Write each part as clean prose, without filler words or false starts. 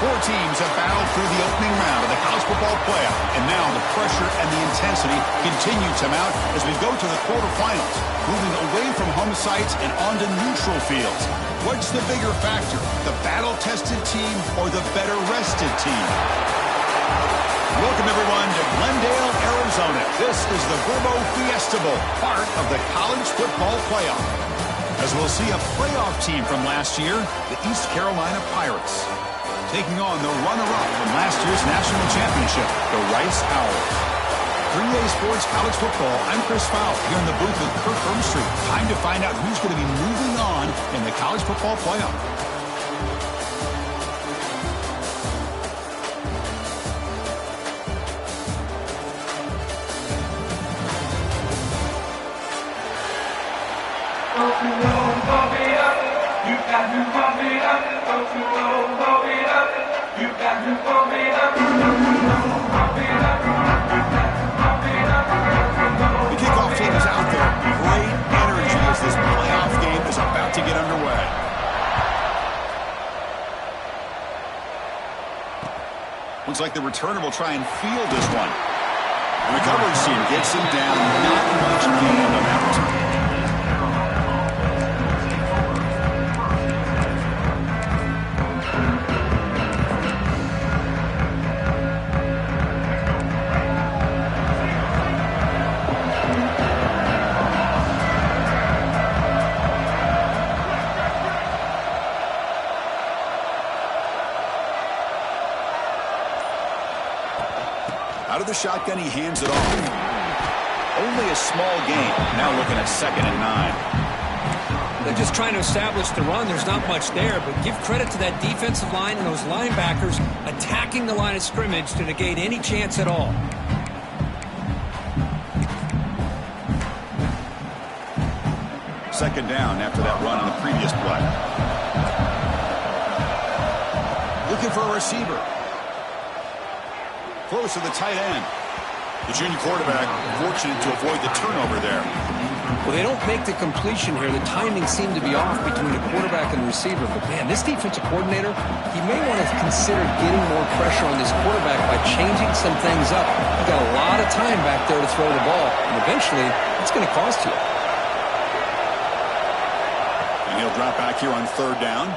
Four teams have battled through the opening round of the college football playoff, and now the pressure and the intensity continue to mount as we go to the quarterfinals, moving away from home sites and onto neutral fields. What's the bigger factor, the battle-tested team or the better-rested team? Welcome, everyone, to Glendale, Arizona. This is the Verbo Fiesta Bowl, part of the college football playoff. As we'll see a playoff team from last year, the East Carolina Pirates, taking on the runner-up from last year's national championship, the Rice Owls. 3A Sports College Football, I'm Chris Fowle, here in the booth with Kirk Hermstreet. Time to find out who's going to be moving on in the college football playoff. The kickoff team is out there. Great energy as this playoff game is about to get underway. Looks like the returner will try and field this one. And the coverage team gets him down. Not much gain on that return. Out of the shotgun, he hands it off. Only a small gain. Now looking at 2nd and 9. They're just trying to establish the run. There's not much there, but give credit to that defensive line and those linebackers attacking the line of scrimmage to negate any chance at all. Second down after that run on the previous play. Looking for a receiver. Close to the tight end. The junior quarterback fortunate to avoid the turnover there. Well, they don't make the completion here. The timing seemed to be off between the quarterback and the receiver. But, man, this defensive coordinator, he may want to consider getting more pressure on this quarterback by changing some things up. He's got a lot of time back there to throw the ball, and eventually it's going to cost you. And he'll drop back here on 3rd down.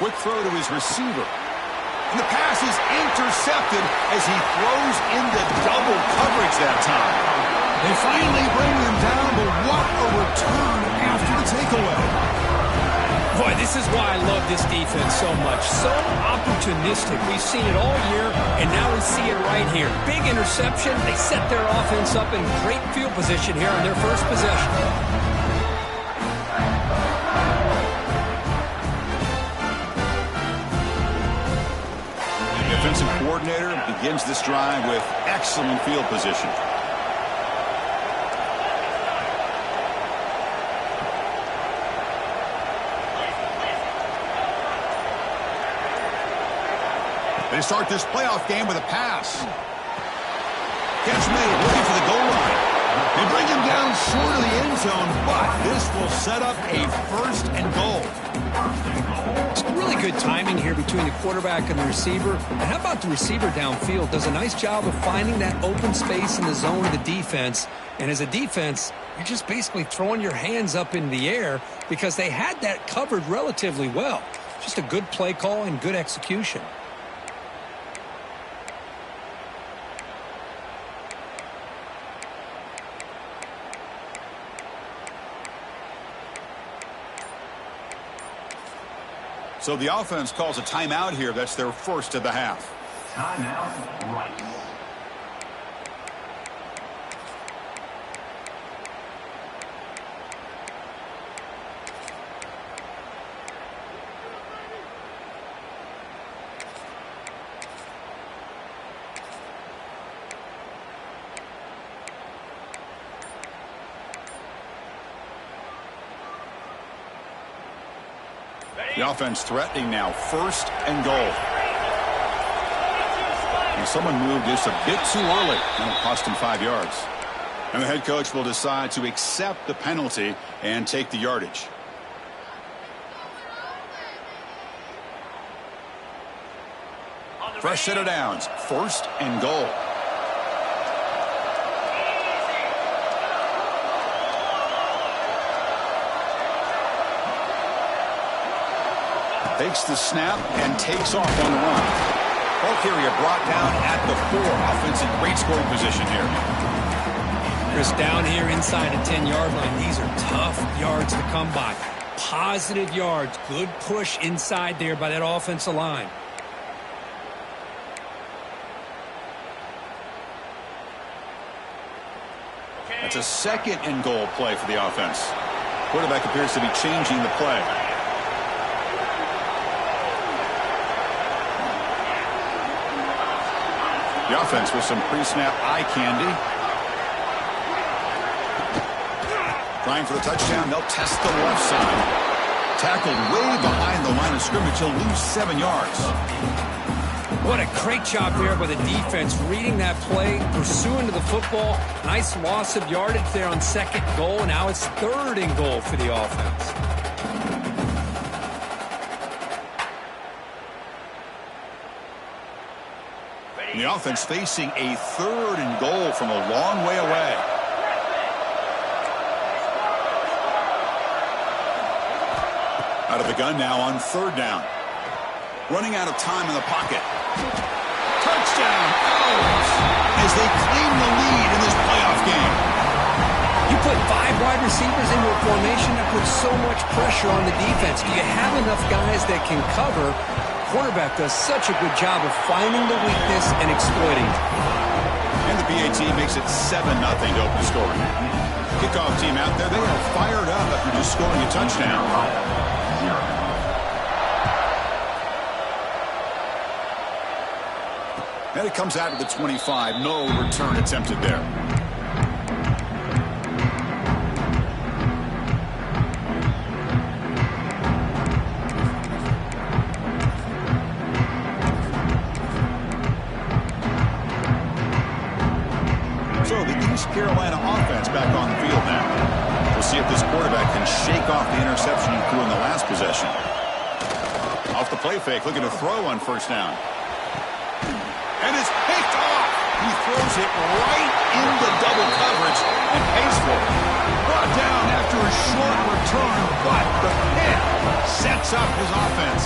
Quick throw to his receiver. And the pass is intercepted as he throws into double coverage that time. They finally bring him down, but what a return after the takeaway. Boy, this is why I love this defense so much. So opportunistic. We've seen it all year, and now we see it right here. Big interception. They set their offense up in great field position here on their first possession. Defensive coordinator begins this drive with excellent field position. They start this playoff game with a pass. Catch made, looking for the goal line. They bring him down short of the end zone, but this will set up a 1st and goal. It's really good timing here between the quarterback and the receiver. And how about the receiver downfield? Does a nice job of finding that open space in the zone of the defense. And as a defense, you're just basically throwing your hands up in the air because they had that covered relatively well. Just a good play call and good execution. So the offense calls a timeout here. That's their first of the half. Timeout, right. The offense threatening now, 1st and goal. And someone moved just a bit too early. That'll cost him 5 yards. And the head coach will decide to accept the penalty and take the yardage. Fresh set of downs. 1st and goal. Takes the snap and takes off on the run. Ball carrier brought down at the 4. Offense in great scoring position here. Chris, down here inside the 10-yard line, these are tough yards to come by. Positive yards. Good push inside there by that offensive line. That's a 2nd and goal play for the offense. Quarterback appears to be changing the play. The offense with some pre-snap eye candy. Trying for the touchdown. They'll test the left side. Tackled way behind the line of scrimmage. He'll lose 7 yards. What a great job there by the defense, reading that play, pursuing to the football. Nice loss of yardage there on 2nd goal. Now it's 3rd and goal for the offense. And the offense facing a 3rd and goal from a long way away. Out of the gun now on 3rd down. Running out of time in the pocket. Touchdown! Owls! As they claim the lead in this playoff game. You put 5 wide receivers into a formation that puts so much pressure on the defense. Do you have enough guys that can cover? Quarterback does such a good job of finding the weakness and exploiting it. And the PAT makes it 7-0 to open scoring. Kickoff team out there, they are fired up after just scoring a touchdown. And it comes out to the 25. No return attempted there. So the East Carolina offense back on the field now. We'll see if this quarterback can shake off the interception he threw in the last possession. Off the play fake, looking to throw on 1st down. And it's picked off. He throws it right into double coverage and pays for it. Brought down after a short return, but the pick sets up his offense.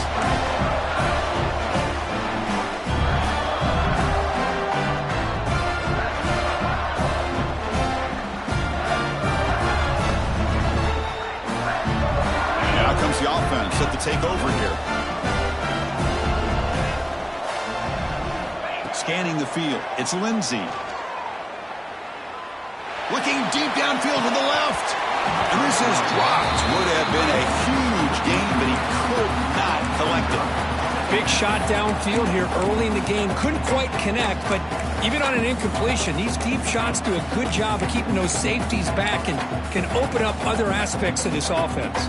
And now comes the offense set to take over here. Scanning the field, it's Lindsey. Looking deep downfield to the left. And this is dropped. Would have been a huge gain, but he could not collect it. Big shot downfield here early in the game. Couldn't quite connect, but even on an incompletion, these deep shots do a good job of keeping those safeties back and can open up other aspects of this offense.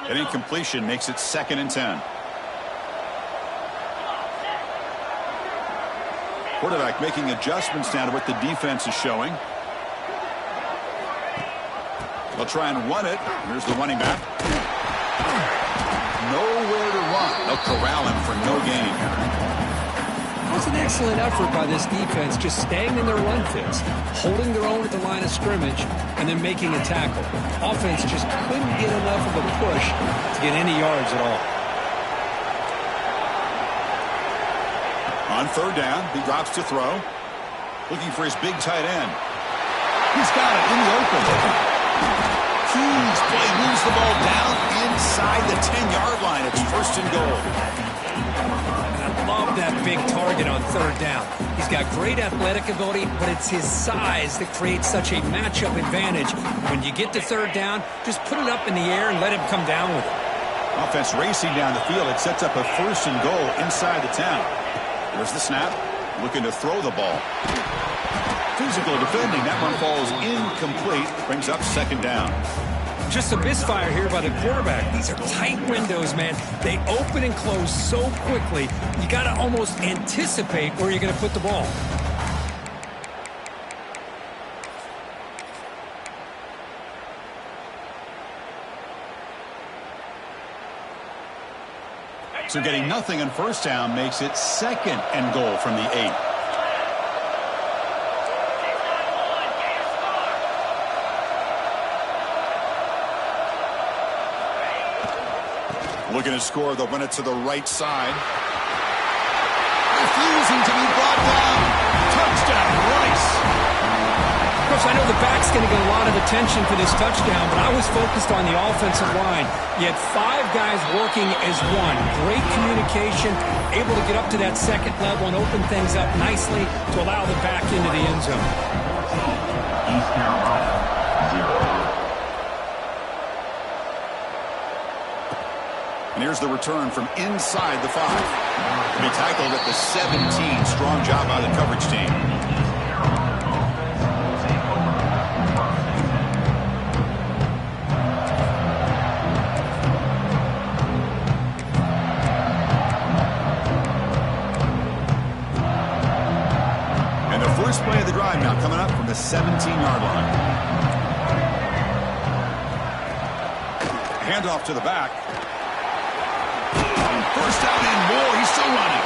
An incompletion makes it 2nd and 10. Quarterback making adjustments now to what the defense is showing. They'll try and run it. Here's the running back. Nowhere to run. They'll corral him for no gain. That's an excellent effort by this defense, just staying in their run fits, holding their own at the line of scrimmage, and then making a tackle. Offense just couldn't get enough of a push to get any yards at all. On 3rd down, he drops to throw. Looking for his big tight end. He's got it in the open. Huge play, moves the ball down inside the 10-yard line. It's 1st and goal. Love that big target on 3rd down. He's got great athletic ability, but it's his size that creates such a matchup advantage. When you get to 3rd down, just put it up in the air and let him come down with it. Offense racing down the field. It sets up a 1st and goal inside the 10. There's the snap. Looking to throw the ball. Physical defending. That one falls incomplete. Brings up 2nd down. Just a misfire here by the quarterback. These are tight windows, man. They open and close so quickly, you got to almost anticipate where you're going to put the ball. So getting nothing on first down makes it 2nd and goal from the 8. Looking to score, they'll run it to the right side. Refusing to be brought down. Touchdown, Rice. Of course, I know the back's going to get a lot of attention for this touchdown, but I was focused on the offensive line. You had 5 guys working as one. Great communication, able to get up to that second level and open things up nicely to allow the back into the end zone. East Carolina, 0. And here's the return from inside the 5. To be tackled at the 17. Strong job by the coverage team. And the first play of the drive now coming up from the 17-yard line. Handoff to the back. First down and more. He's still running.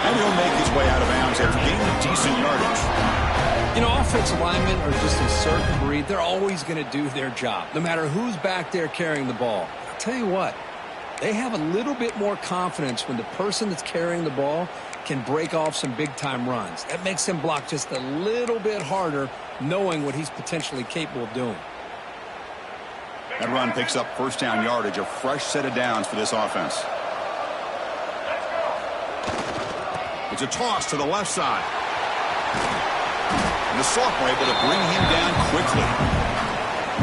And he'll make his way out of bounds after gaining decent yardage. You know, offensive linemen are just a certain breed. They're always going to do their job, no matter who's back there carrying the ball. I'll tell you what, they have a little bit more confidence when the person that's carrying the ball can break off some big-time runs. That makes them block just a little bit harder, knowing what he's potentially capable of doing. That run picks up first down yardage, a fresh set of downs for this offense. It's a toss to the left side. And the sophomore able to bring him down quickly.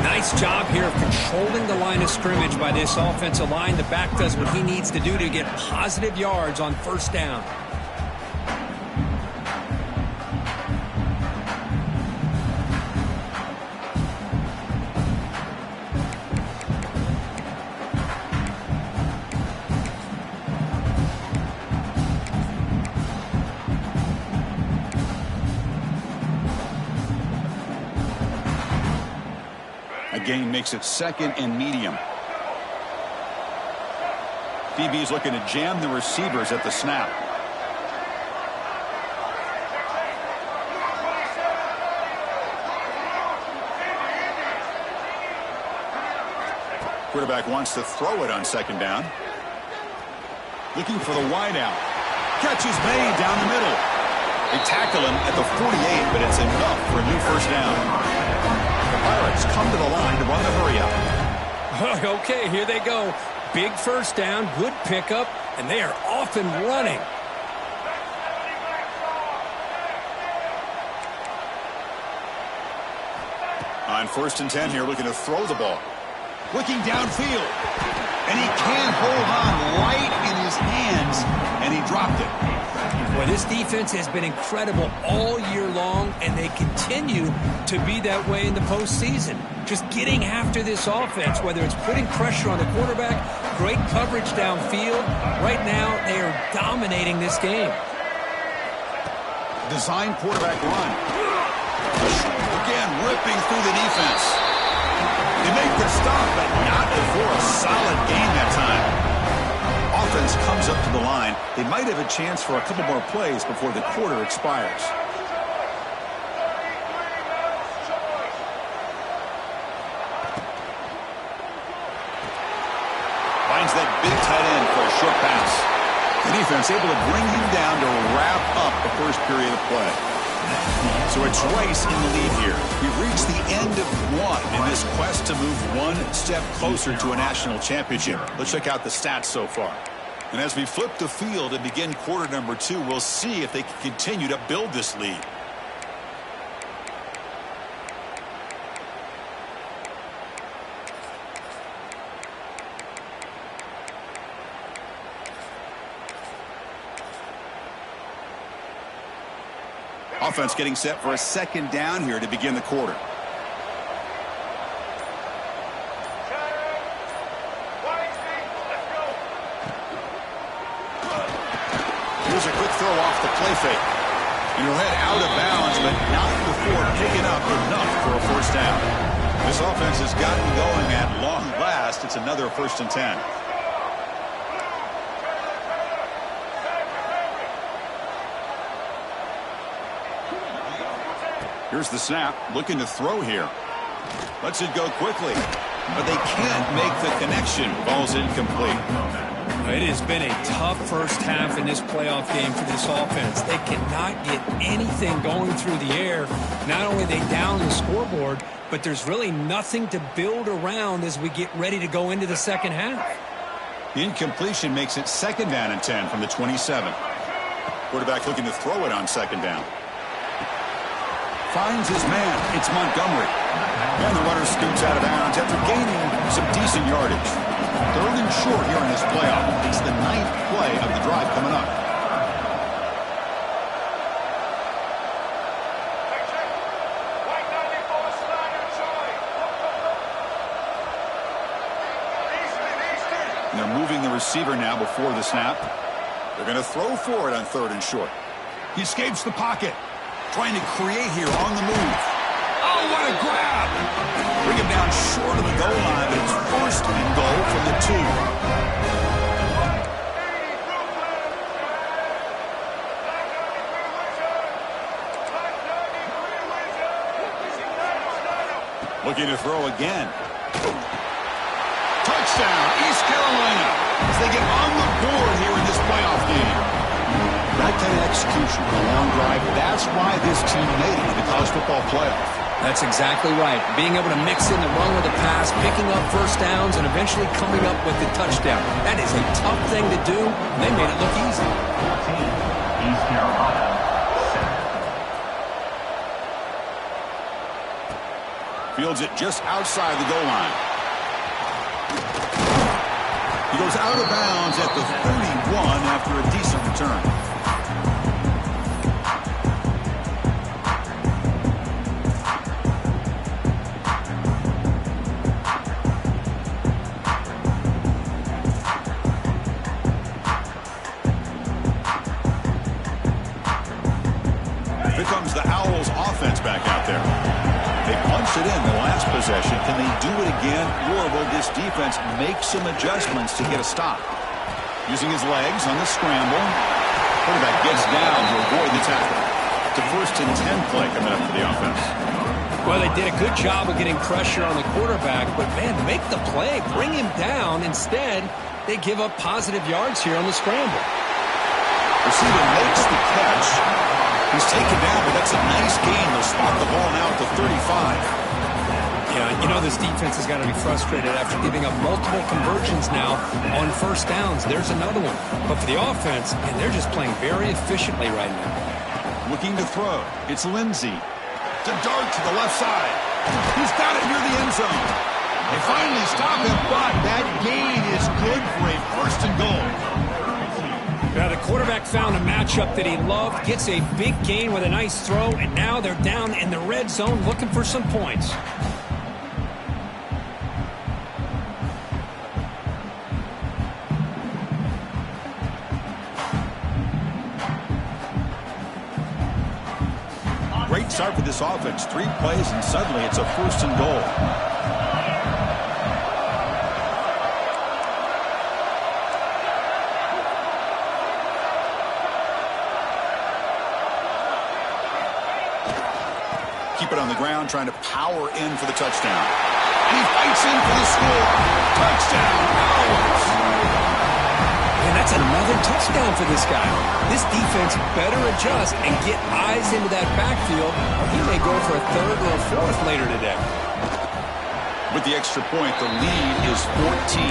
Nice job here of controlling the line of scrimmage by this offensive line. The back does what he needs to do to get positive yards on first down. Gain makes it 2nd and medium. DB's looking to jam the receivers at the snap. Quarterback wants to throw it on 2nd down. Looking for the wide out. Catch is made down the middle. They tackle him at the 48, but it's enough for a new first down. The Pirates come to the line to run the hurry-up. Okay, here they go. Big first down, good pickup, and they are off and running. On 1st and 10 here, looking to throw the ball. Looking downfield. And he can't hold on right in his hands, and he dropped it. Well, this defense has been incredible all year long, and they continue to be that way in the postseason. Just getting after this offense, whether it's putting pressure on the quarterback, great coverage downfield. Right now, they are dominating this game. Design quarterback run. Again, ripping through the defense. They make the stop, but not before a solid gain that time. Offense comes up to the line. They might have a chance for a couple more plays before the quarter expires. Finds that big tight end for a short pass. The defense able to bring him down to wrap up the first period of play. So it's Rice in the lead here. We've reached the end of one in this quest to move one step closer to a national championship. Let's check out the stats so far. And as we flip the field and begin quarter number 2, we'll see if they can continue to build this lead. Offense getting set for a 2nd down here to begin the quarter. Here's a quick throw off the play fake. And he'll head out of bounds, but not before picking up enough for a first down. This offense has gotten going at long last. It's another 1st and 10. Here's the snap, looking to throw here. Lets it go quickly, but they can't make the connection. Ball's incomplete. It has been a tough first half in this playoff game for this offense. They cannot get anything going through the air. Not only are they down the scoreboard, but there's really nothing to build around as we get ready to go into the second half. The incompletion makes it 2nd down and 10 from the 27. Quarterback looking to throw it on 2nd down. Finds his man. It's Montgomery. And the runner scoots out of bounds after gaining some decent yardage. 3rd and short here in this playoff. It's the 9th play of the drive coming up. And they're moving the receiver now before the snap. They're going to throw for it on 3rd and short. He escapes the pocket. Trying to create here on the move. Oh, what a grab! Bring him down short of the goal line, but it's 1st and goal from the 2. Looking to throw again. Touchdown, East Carolina, as they get on the board here in this playoff game. That kind of execution on a long drive, that's why this team made it in the college football playoff. That's exactly right. Being able to mix in the run with the pass, picking up first downs, and eventually coming up with the touchdown. That is a tough thing to do, and they made it look easy. 14, East Carolina, 7. Fields it just outside the goal line. He goes out of bounds at the 31 after a decent return. Here comes the Owls offense back out there. They punched it in the last possession. Can they do it again, or will this defense make some adjustments to get a stop? Using his legs on the scramble. Quarterback gets down to avoid the tackle. It's a 1st and 10 play coming up for the offense. Well, they did a good job of getting pressure on the quarterback, but, man, make the play, bring him down. Instead, they give up positive yards here on the scramble. Receiver makes the catch. He's taken down, but that's a nice gain. They'll spot the ball now at the 35. Yeah, you know this defense has got to be frustrated after giving up multiple conversions now on first downs. There's another one. But for the offense, and they're just playing very efficiently right now. Looking to throw. It's Lindsey. To dart to the left side. He's got it near the end zone. They finally stop him, but that gain is good for a 1st and goal. Now the quarterback found a matchup that he loved, gets a big gain with a nice throw, and now they're down in the red zone looking for some points. Great start for this offense. 3 plays, and suddenly it's a 1st and goal. Keep it on the ground, trying to power in for the touchdown. He fights in for the score. Touchdown, Owls. And that's another touchdown for this guy. This defense better adjust and get eyes into that backfield, or he may go for a 3rd or a 4th later today. With the extra point, the lead is 14.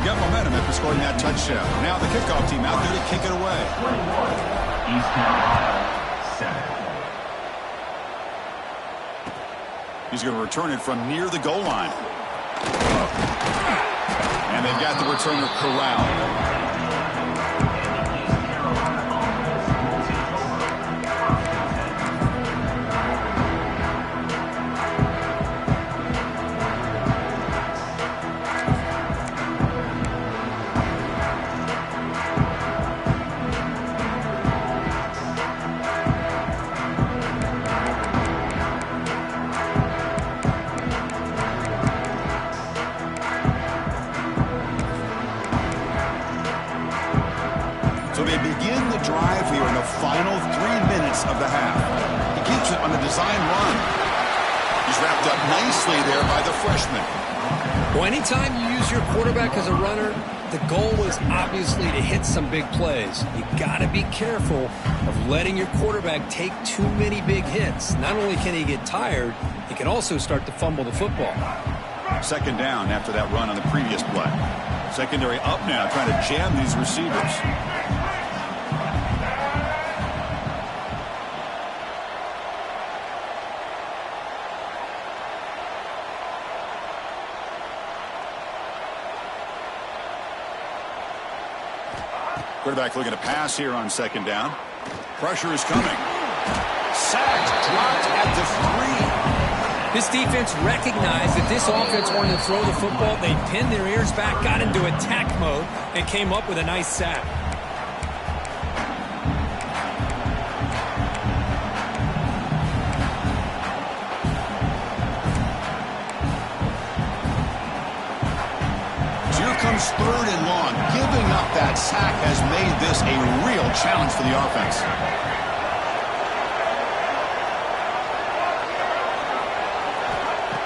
Got momentum after scoring that touchdown. Now the kickoff team out there to kick it away. 21, East Carolina, 7. He's going to return it from near the goal line. And they've got the returner corralled. So they begin the drive here in the final 3 minutes of the half. He keeps it on a design run. He's wrapped up nicely there by the freshman. Well, anytime you use your quarterback as a runner, the goal is obviously to hit some big plays. You got to be careful of letting your quarterback take too many big hits. Not only can he get tired, he can also start to fumble the football. Second down after that run on the previous play. Secondary up now, trying to jam these receivers. Quarterback looking to pass here on second down. Pressure is coming. Sacked, dropped at the 3. This defense recognized that this offense wanted to throw the football. They pinned their ears back, got into attack mode, and came up with a nice sack. Comes third and long. Giving up that sack has made this a real challenge for the offense.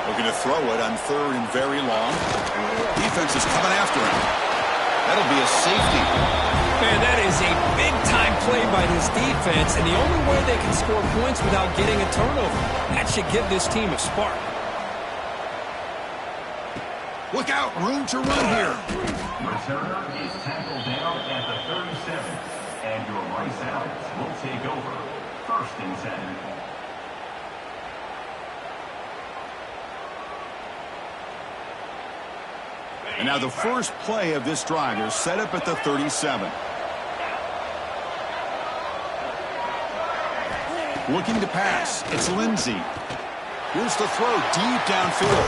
Looking to throw it on third and very long. Defense is coming after him. That'll be a safety. Man, that is a big-time play by this defense, and the only way they can score points without getting a turnover. That should give this team a spark. Look out, room to run here. Returner is tackled down at the 37, and your Rice Owls will take over. 1st and 10. And now the first play of this drive is set up at the 37. Looking to pass. It's Lindsey. Here's the throw deep downfield.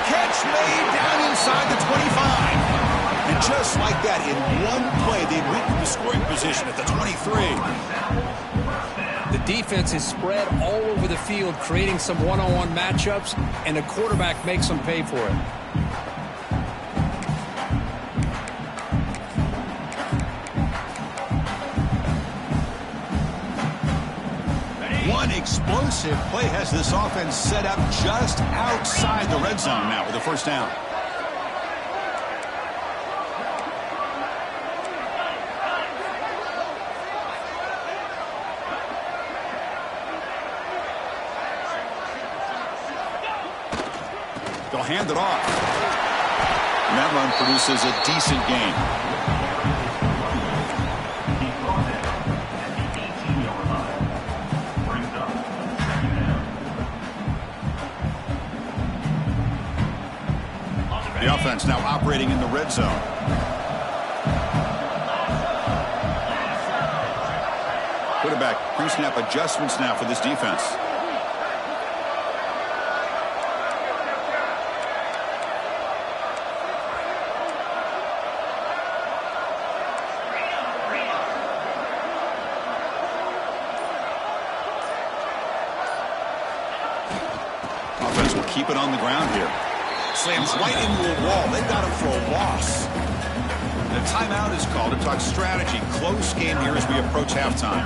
Catch made down inside the 25. And just like that, in one play, they moved to scoring position at the 23. The defense is spread all over the field, creating some one-on-one matchups, and the quarterback makes them pay for it. One explosive play has this offense set up just outside the red zone now with a first down. They'll hand it off. And that run produces a decent gain. The offense now operating in the red zone. Quarterback pre-snap adjustments now for this defense. Offense will keep it on the ground here. Slams right into a wall. They've got him for a loss. The timeout is called to talk strategy. Close game here as we approach halftime.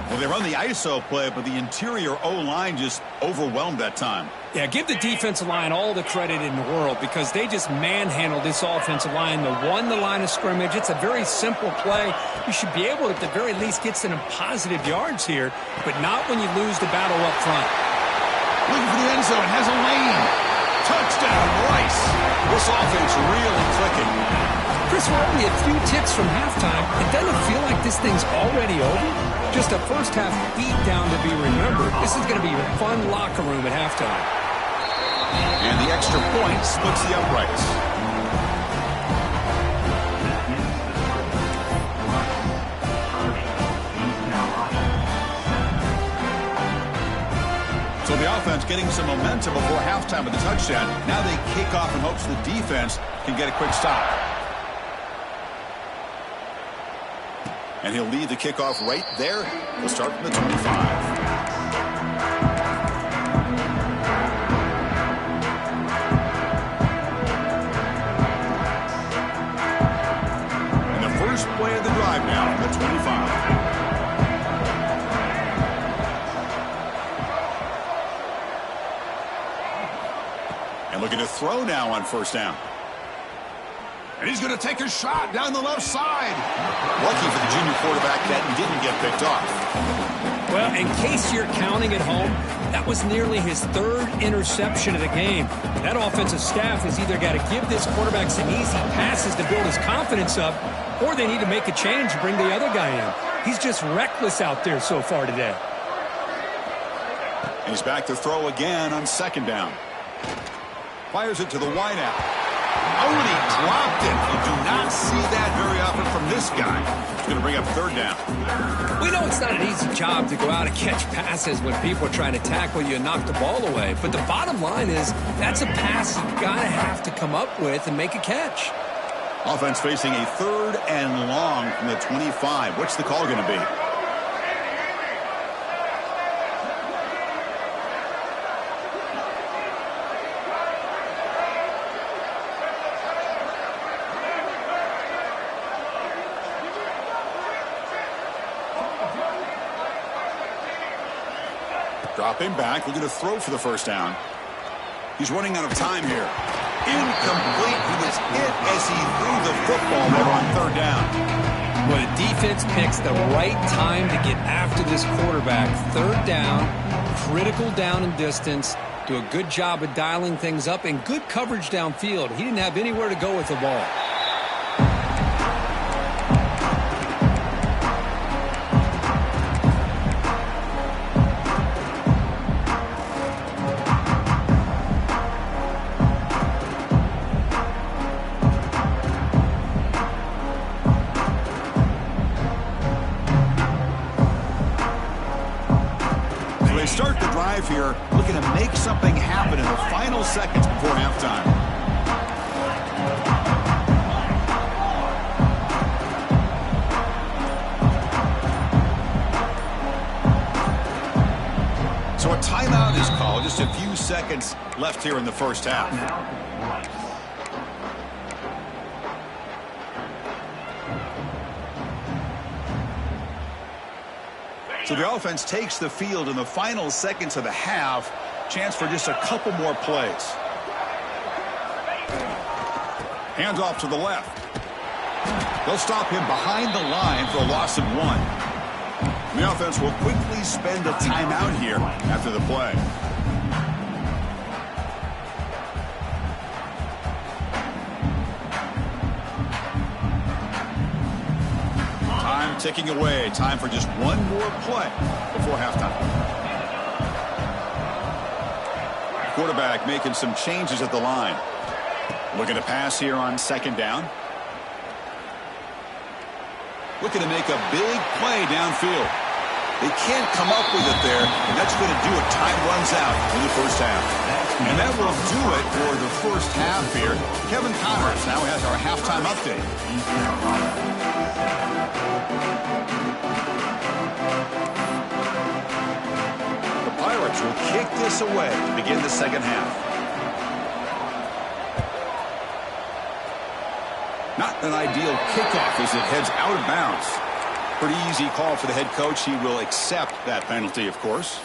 Well, they run the ISO play, but the interior O-line just overwhelmed that time. Yeah, give the defensive line all the credit in the world because they just manhandled this offensive line. They won the line of scrimmage. It's a very simple play. You should be able to, at the very least, get some positive yards here, but not when you lose the battle up front. Looking for the end zone. Has a lane. Touchdown, Rice. This offense really clicking. Chris, we're only a few ticks from halftime. It doesn't feel like this thing's already over. Just a first-half beatdown to be remembered. This is going to be a fun locker room at halftime. And the extra point splits the uprights. So the offense getting some momentum before halftime with the touchdown. Now they kick off in hopes the defense can get a quick stop. And he'll lead the kickoff right there. He'll start from the 25. Play of the drive drive now from the 25. And looking to throw now on first down. And he's going to take a shot down the left side. Lucky for the junior quarterback that didn't get picked off. Well, in case you're counting at home, that was nearly his third interception of the game. That offensive staff has either got to give this quarterback some easy passes to build his confidence up, or they need to make a change and bring the other guy in. He's just reckless out there so far today. And he's back to throw again on second down. Fires it to the wideout. Oh, and he dropped it. You do not see that very often from this guy. He's going to bring up third down. We know it's not an easy job to go out and catch passes when people are trying to tackle you and knock the ball away. But the bottom line is that's a pass you've got to have to come up with and make a catch. Offense facing a third and long from the 25. What's the call going to be? Dropping back, looking to throw for the first down. He's running out of time here. Incomplete. He was hit as he threw the football there on third down. When a defense picks the right time to get after this quarterback, third down, critical down and distance, do a good job of dialing things up, and good coverage downfield. He didn't have anywhere to go with the ball. Start the drive here, looking to make something happen in the final seconds before halftime. So a timeout is called. Just a few seconds left here in the first half. So the offense takes the field in the final seconds of the half. Chance for just a couple more plays. Hands off to the left. They'll stop him behind the line for a loss of 1. And the offense will quickly spend a timeout here after the play. Time ticking away. Time for just one more play before halftime. Quarterback making some changes at the line. Looking to pass here on second down. Looking to make a big play downfield. They can't come up with it there, and that's going to do it. Time runs out in the first half. And that will do it for the first half here. Kevin Connors now has our halftime update. The Pirates will kick this away to begin the second half. Not an ideal kickoff as it heads out of bounds. Pretty easy call for the head coach. He will accept that penalty, of course.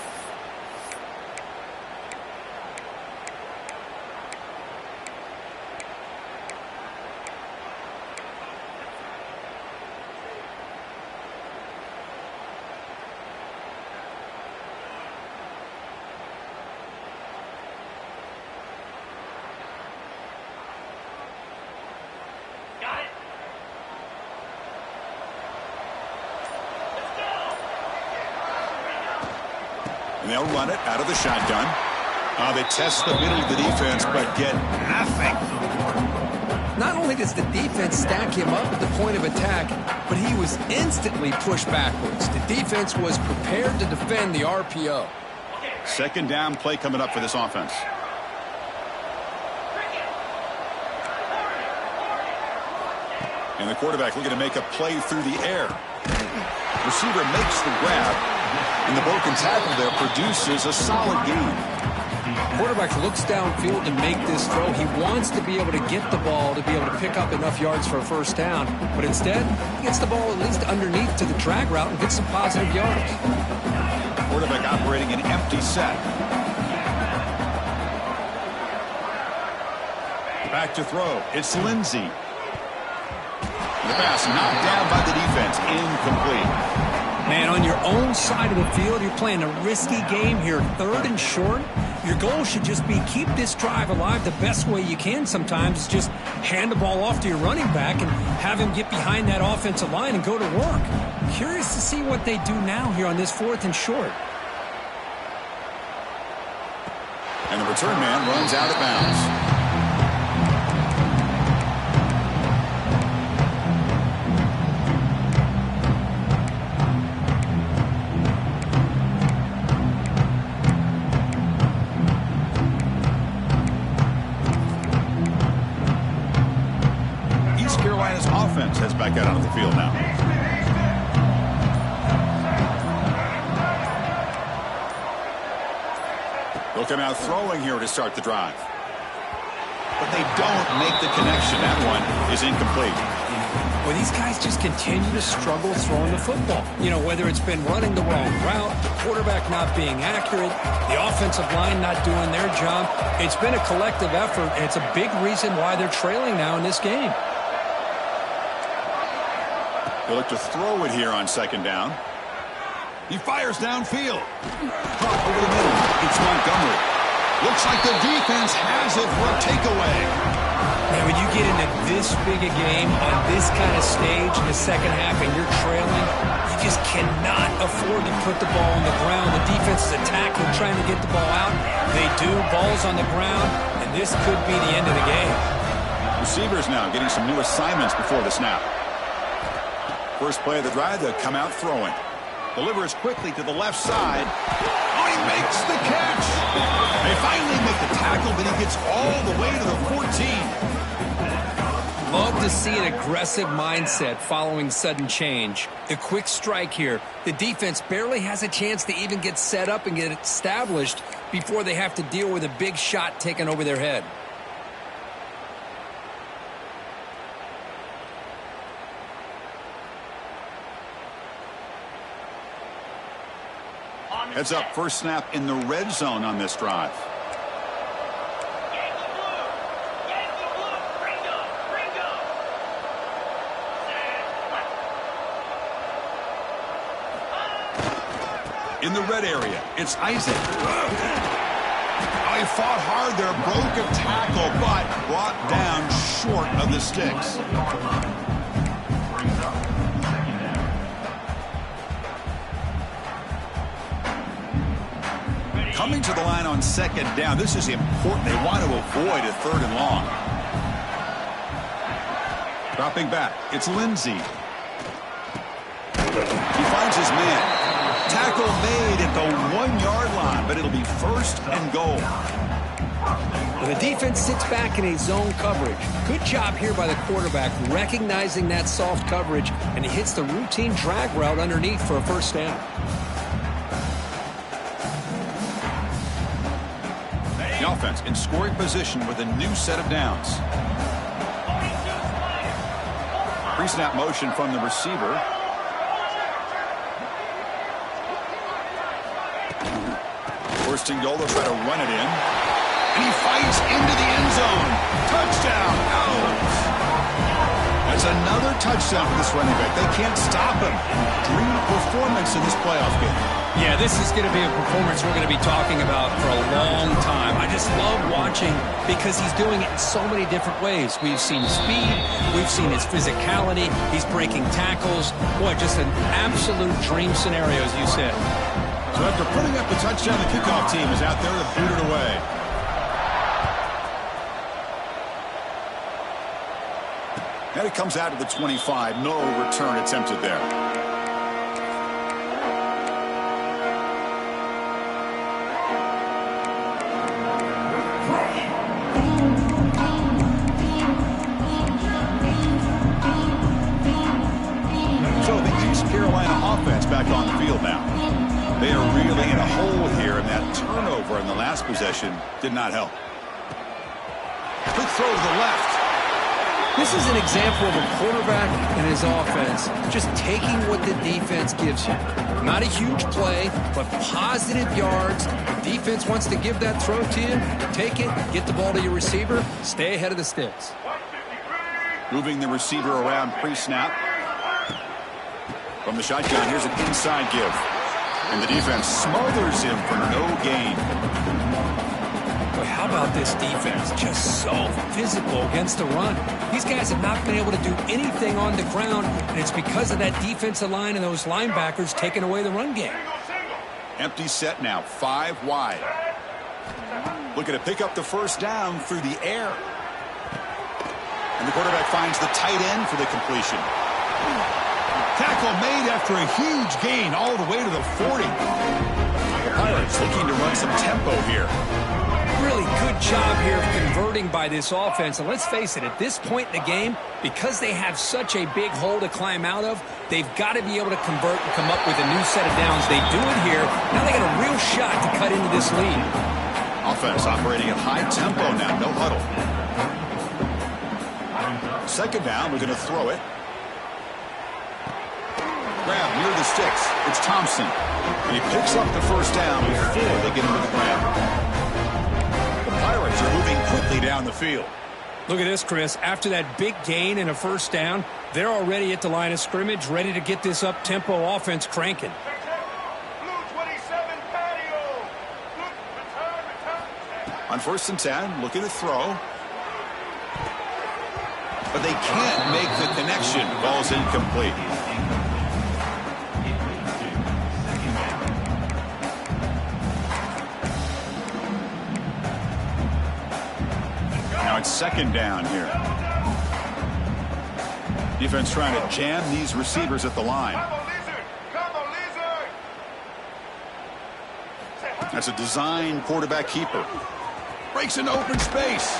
And they'll run it out of the shotgun. They test the middle of the defense, but get nothing. Not only does the defense stack him up at the point of attack, but he was instantly pushed backwards. The defense was prepared to defend the RPO. Second down play coming up for this offense. And the quarterback looking to make a play through the air. Receiver makes the grab. And the broken tackle there produces a solid gain. quarterback looks downfield to make this throw. He wants to be able to get the ball to be able to pick up enough yards for a first down. But instead, he gets the ball at least underneath to the drag route and gets some positive yards. Quarterback operating an empty set. Back to throw. It's Lindsey. The pass knocked down by the defense. Incomplete. Man, on your own side of the field, you're playing a risky game here. 3rd and short. Your goal should just be keep this drive alive the best way you can sometimes. Is just hand the ball off to your running back and have him get behind that offensive line and go to work. Curious to see what they do now here on this 4th and short. And the return man runs out of bounds. Heads back out onto the field now. They'll come out throwing here to start the drive. But they don't make the connection. That one is incomplete. Well, these guys just continue to struggle throwing the football. You know, whether it's been running the wrong route, the quarterback not being accurate, the offensive line not doing their job. It's been a collective effort, and it's a big reason why they're trailing now in this game. They'll look to throw it here on 2nd down. He fires downfield. Caught over the middle. It's Montgomery. Looks like the defense has it for a takeaway. Now, when you get into this big a game on this kind of stage in the second half and you're trailing, you just cannot afford to put the ball on the ground. The defense is attacking, trying to get the ball out. They do. Ball's on the ground, and this could be the end of the game. Receivers now getting some new assignments before the snap. First play of the drive, they'll come out throwing. Delivers quickly to the left side. Oh, he makes the catch. They finally make the tackle, but he gets all the way to the 14. Love to see an aggressive mindset following sudden change. The quick strike here. The defense barely has a chance to even get set up and get established before they have to deal with a big shot taken over their head. Heads up, first snap in the red zone on this drive. In the red area, it's Isaac. Oh, he fought hard there, broke a tackle, but brought down short of the sticks. Coming to the line on 2nd down. This is important. They want to avoid a 3rd and long. Dropping back. It's Lindsey. He finds his man. Tackle made at the 1-yard line, but it'll be 1st and goal. Well, the defense sits back in a zone coverage. Good job here by the quarterback recognizing that soft coverage, and he hits the routine drag route underneath for a first down. The offense in scoring position with a new set of downs. Pre-snap motion from the receiver. First and goal, they'll try to run it in. And he fights into the end zone. Touchdown, out. That's another touchdown for this running back. They can't stop him. Dream performance in this playoff game. Yeah, this is going to be a performance we're going to be talking about for a long time. I just love watching because he's doing it in so many different ways. We've seen speed. We've seen his physicality. He's breaking tackles. Boy, just an absolute dream scenario, as you said. So after putting up the touchdown, the kickoff team is out there to boot it away. And it comes out of the 25. No return attempted there. So the East Carolina offense back on the field now. They are really in a hole here, and that turnover in the last possession did not help. Quick throw to the left. This is an example of a quarterback and his offense just taking what the defense gives you. Not a huge play, but positive yards. The defense wants to give that throw to you. Take it, get the ball to your receiver, stay ahead of the sticks. Moving the receiver around pre-snap. From the shotgun, here's an inside give. And the defense smothers him for no gain. Boy, how about this defense? Just so physical against the run. These guys have not been able to do anything on the ground, and it's because of that defensive line and those linebackers taking away the run game. Empty set now, 5 wide. Looking to pick up the first down through the air. And the quarterback finds the tight end for the completion. Tackle made after a huge gain all the way to the 40. The Pirates looking to run some tempo here. Really good job here of converting by this offense. And let's face it, at this point in the game, because they have such a big hole to climb out of, they've got to be able to convert and come up with a new set of downs. They do it here. Now they got a real shot to cut into this lead. Offense operating at high tempo now, no huddle. Second down, we're going to throw it. Grab near the sticks. It's Thompson. And he picks up the first down before they get into the ground. The Pirates are moving quickly down the field. Look at this, Chris. After that big gain and a first down, they're already at the line of scrimmage, ready to get this up-tempo offense cranking. On 1st and 10, looking to throw. But they can't make the connection. Ball's incomplete. Now it's second down here. Defense trying to jam these receivers at the line. That's a design quarterback keeper. Breaks into open space.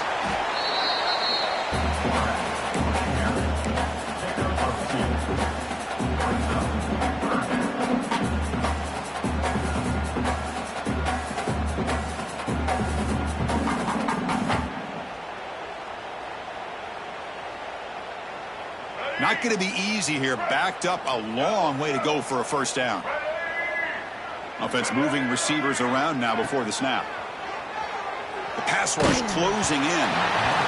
Not going to be easy here. Backed up a long way to go for a first down. Offense moving receivers around now before the snap. The pass rush closing in.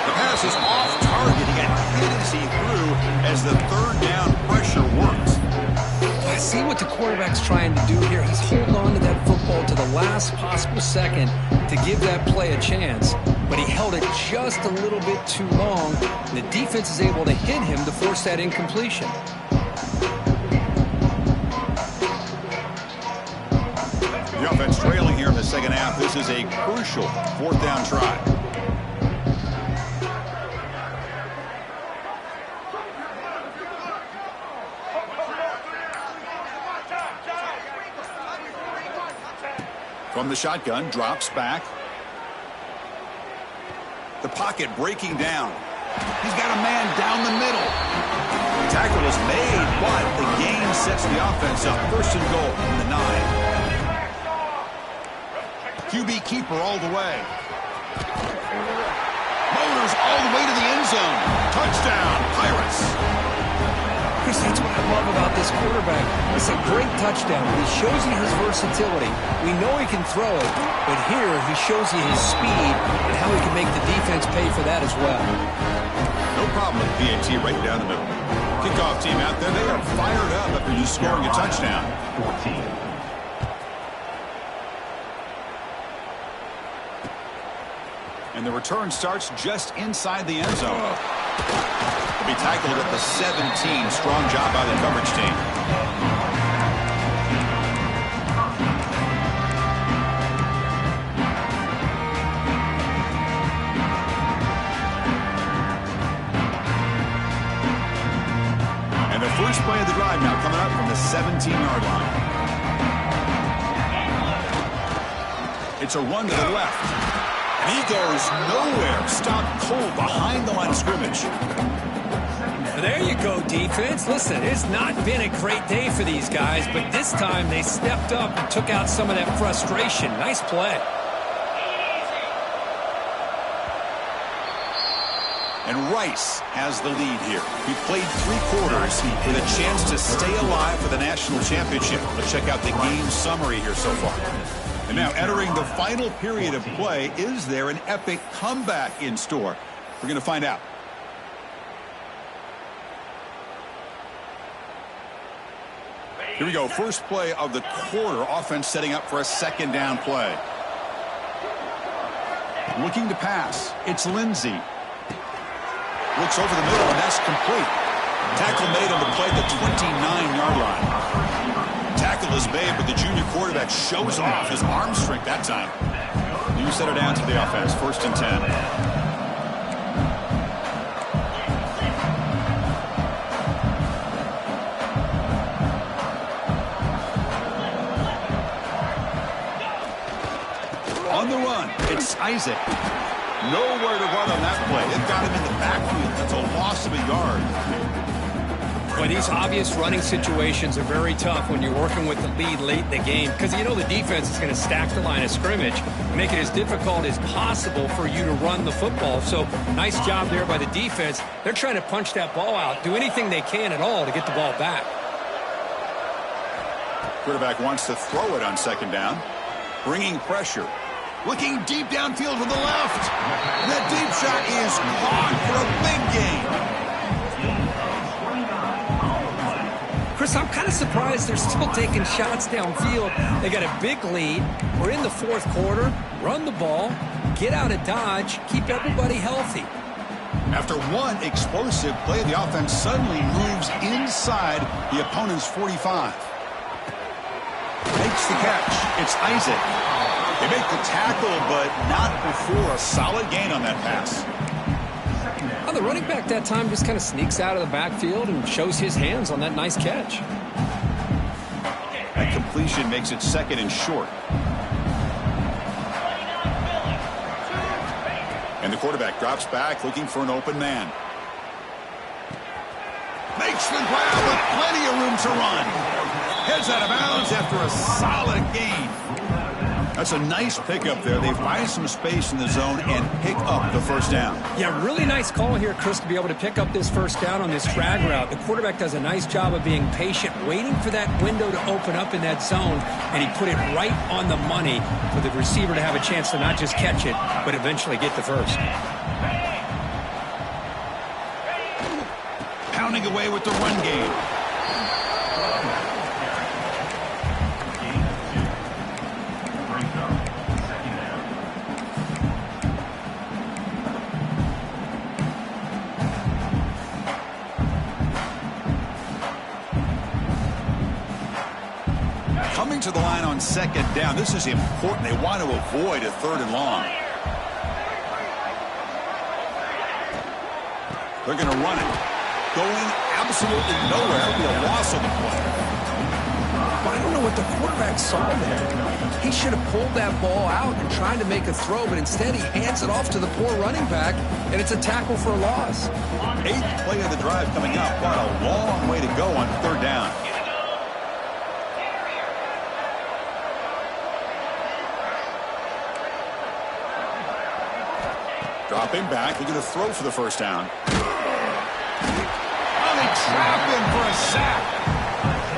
The pass is off target. He got hit as he threw as the third down pressure works. I see what the quarterback's trying to do here. He's holding on to that football to the last possible second to give that play a chance. But he held it just a little bit too long. And the defense is able to hit him to force that incompletion. The offense trailing here in the second half. This is a crucial fourth down try. From the shotgun, drops back. The pocket breaking down. He's got a man down the middle. The tackle is made, but the gain sets the offense up. First and goal from the 9. QB keeper all the way. Motors all the way to the end zone. Touchdown, Pirates. Chris, that's what I love about this quarterback. It's a great touchdown. He shows you his versatility. We know he can throw it, but here he shows you his speed and how he can make the defense pay for that as well. No problem with PAT right down the middle. Kickoff team out there, they are fired up after just scoring a touchdown. 14. And the return starts just inside the end zone. Will be tackled at the 17. Strong job by the coverage team. And the first play of the drive now coming up from the 17-yard line. It's a run to the left. And he goes nowhere. Stopped cold behind the line of scrimmage. The There you go, defense. Listen, it's not been a great day for these guys, but this time they stepped up and took out some of that frustration. Nice play. And Rice has the lead here. He played 3 quarters with a chance to stay alive for the national championship. Let's check out the game summary here so far. And now entering the final period of play, is there an epic comeback in store? We're going to find out. Here we go. First play of the quarter. Offense setting up for a second down play. Looking to pass. It's Lindsey. Looks over the middle, and that's complete. Tackle made on the play at the 29-yard line. Tackle is made, but the junior quarterback shows off his arm strength that time. You set it down to the offense. 1st and 10. On the run, it's Isaac. Nowhere to run on that play. It got him in the backfield. That's a loss of a yard. Well, these obvious running situations are very tough when you're working with the lead late in the game because you know the defense is going to stack the line of scrimmage, make it as difficult as possible for you to run the football. So nice job there by the defense. They're trying to punch that ball out, do anything they can at all to get the ball back. Quarterback wants to throw it on second down. Bringing pressure. Looking deep downfield to the left. That deep shot is caught for a big gain. Chris, I'm kind of surprised they're still taking shots downfield. They got a big lead. We're in the 4th quarter. Run the ball. Get out of Dodge. Keep everybody healthy. After one explosive play, the offense suddenly moves inside the opponent's 45. Makes the catch. It's Isaac. They make the tackle, but not before a solid gain on that pass. Well, the running back that time just kind of sneaks out of the backfield and shows his hands on that nice catch. That completion makes it 2nd and short. And the quarterback drops back looking for an open man. Makes the grab with plenty of room to run. Heads out of bounds after a solid gain. That's a nice pickup there. They find some space in the zone and pick up the first down. Yeah, really nice call here, Chris, to be able to pick up this first down on this drag route. The quarterback does a nice job of being patient, waiting for that window to open up in that zone, and he put it right on the money for the receiver to have a chance to not just catch it, but eventually get the first. Pounding away with the run game. Coming to the line on second down. This is important. They want to avoid a 3rd and long. They're going to run it. Going absolutely nowhere. It'll be a loss on the play. But I don't know what the quarterback saw there. He should have pulled that ball out and tried to make a throw, but instead he hands it off to the poor running back, and it's a tackle for a loss. 8th play of the drive coming up, but a long way to go on 3rd down. Dropping back, looking to throw for the first down. Oh, they trap him for a sack.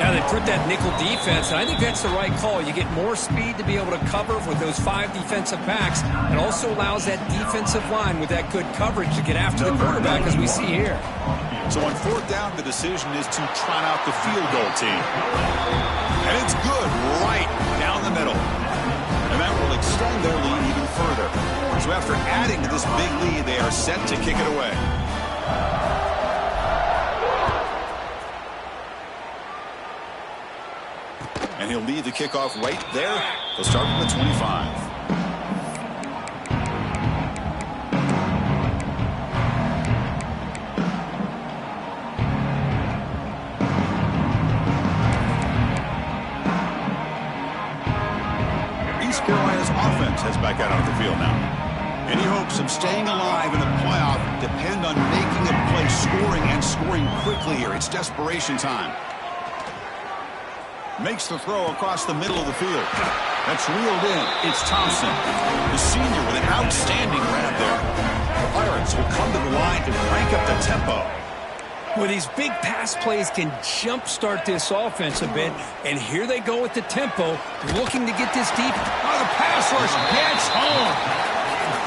Now they put that nickel defense, and I think that's the right call. You get more speed to be able to cover with those 5 defensive backs. It also allows that defensive line with that good coverage to get after the quarterback, as we see here. So on 4th down, the decision is to trot out the field goal team. And it's good right down the middle. And that will extend their lead even further. So after adding to this big lead, they are set to kick it away. And he'll lead the kickoff right there. They'll start from the 25. East Carolina's offense heads back out onto the field now. Any hopes of staying alive in a playoff depend on making a play, scoring, and scoring quickly here. It's desperation time. Makes the throw across the middle of the field. That's reeled in. It's Thompson, the senior, with an outstanding grab there. The Pirates will come to the line to crank up the tempo. Well, these big pass plays can jumpstart this offense a bit, and here they go with the tempo, looking to get this deep. Oh, the pass rush gets home.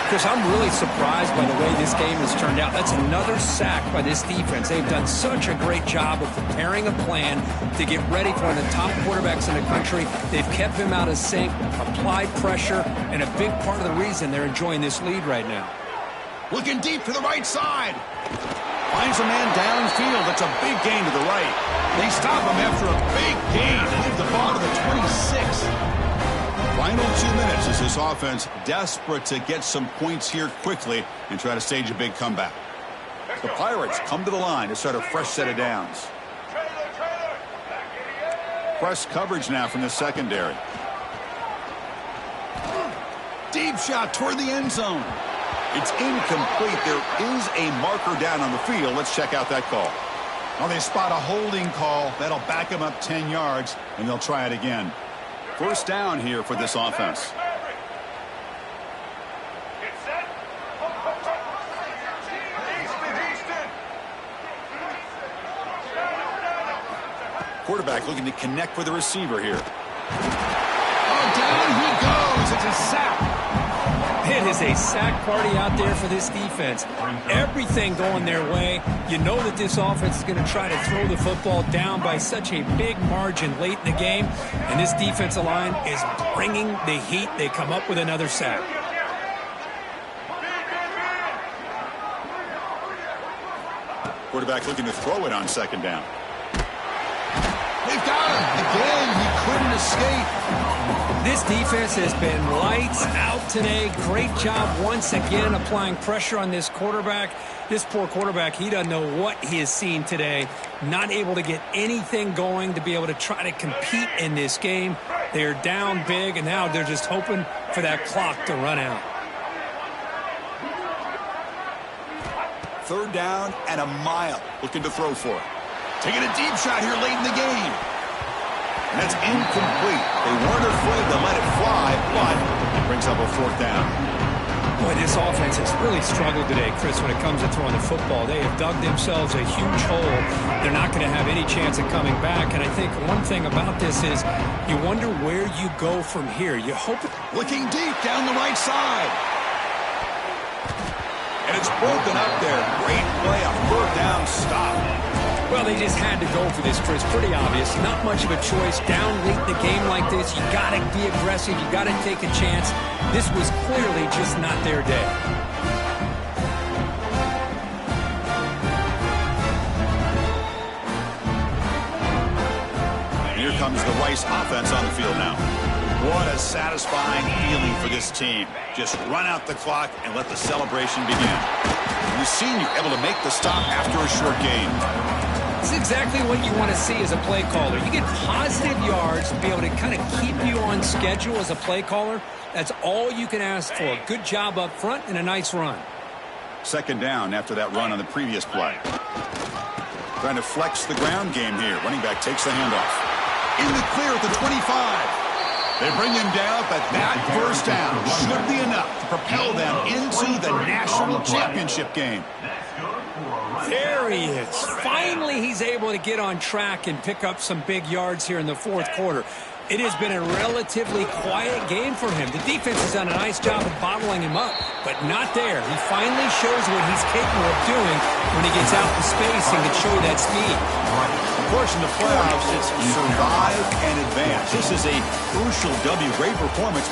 Chris, I'm really surprised by the way this game has turned out. That's another sack by this defense. They've done such a great job of preparing a plan to get ready for one of the top quarterbacks in the country. They've kept him out of sync, applied pressure, and a big part of the reason they're enjoying this lead right now. Looking deep to the right side. Finds a man downfield. That's a big gain to the right. They stop him after a big gain. Move the ball to the 26. Final 2 minutes as this offense desperate to get some points here quickly and try to stage a big comeback. The Pirates come to the line to start a fresh set of downs. Press coverage now from the secondary. Deep shot toward the end zone. It's incomplete. There is a marker down on the field. Let's check out that call. Well, they spot a holding call. That'll back them up 10 yards, and they'll try it again. First down here for this offense. Quarterback looking to connect with the receiver here. Oh, down he goes. It's a sack. It is a sack party out there for this defense. Everything going their way. You know that this offense is going to try to throw the football down by such a big margin late in the game. And this defensive line is bringing the heat. They come up with another sack. Quarterback looking to throw it on second down. They've got him. Again, he couldn't escape. This defense has been lights out today. Great job once again applying pressure on this quarterback. This poor quarterback, he doesn't know what he has seen today. Not able to get anything going to be able to try to compete in this game. They're down big, and now they're just hoping for that clock to run out. Third down and a mile. Looking to throw for it. Taking a deep shot here late in the game. And that's incomplete. They weren't afraid to let it fly, but it brings up a fourth down. Boy, this offense has really struggled today, Chris, when it comes to throwing the football. They have dug themselves a huge hole. They're not going to have any chance of coming back. And I think one thing about this is you wonder where you go from here. You hope it... Looking deep down the right side. And it's broken up there. Great play, a third down stop. Well, they just had to go for this, Chris. Pretty obvious. Not much of a choice. Down late in the game like this, you got to be aggressive. You got to take a chance. This was clearly just not their day. And here comes the Rice offense on the field now. What a satisfying feeling for this team. Just run out the clock and let the celebration begin. And the senior able to make the stop after a short game. This is exactly what you want to see as a play caller. You get positive yards to be able to kind of keep you on schedule as a play caller. That's all you can ask for. Good job up front and a nice run. Second down after that run on the previous play. Trying to flex the ground game here. Running back takes the handoff. In the clear at the 25. They bring him down, but that first down should be enough to propel them into the national championship game. There he is. Finally, he's able to get on track and pick up some big yards here in the fourth quarter. It has been a relatively quiet game for him. The defense has done a nice job of bottling him up, but not there. He finally shows what he's capable of doing when he gets out in space and can show you that speed. Of course, in the playoffs, it's survive and advance. This is a crucial W. Great performance.